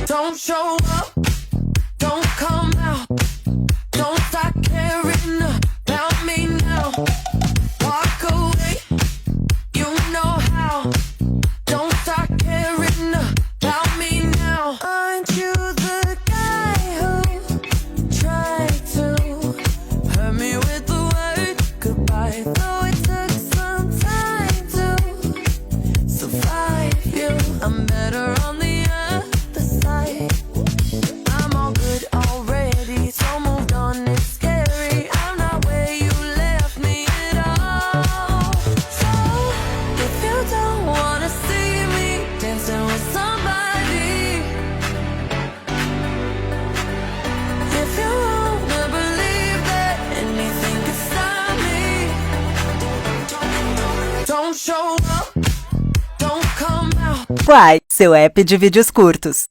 Don't show up, don't come out, don't start caring about me now. Walk away, you know how. Don't start caring about me now. Aren't you the guy who tried to hurt me with the word goodbye? Though it took some time to survive you, I'm better on the other side. I'm all good already, so moved on, it's scary. I'm not where you left me at all. So, if you don't wanna see me dancing with somebody, if you wanna believe that anything can stop me, don't show up, don't come out. Quai, seu app de vídeos curtos.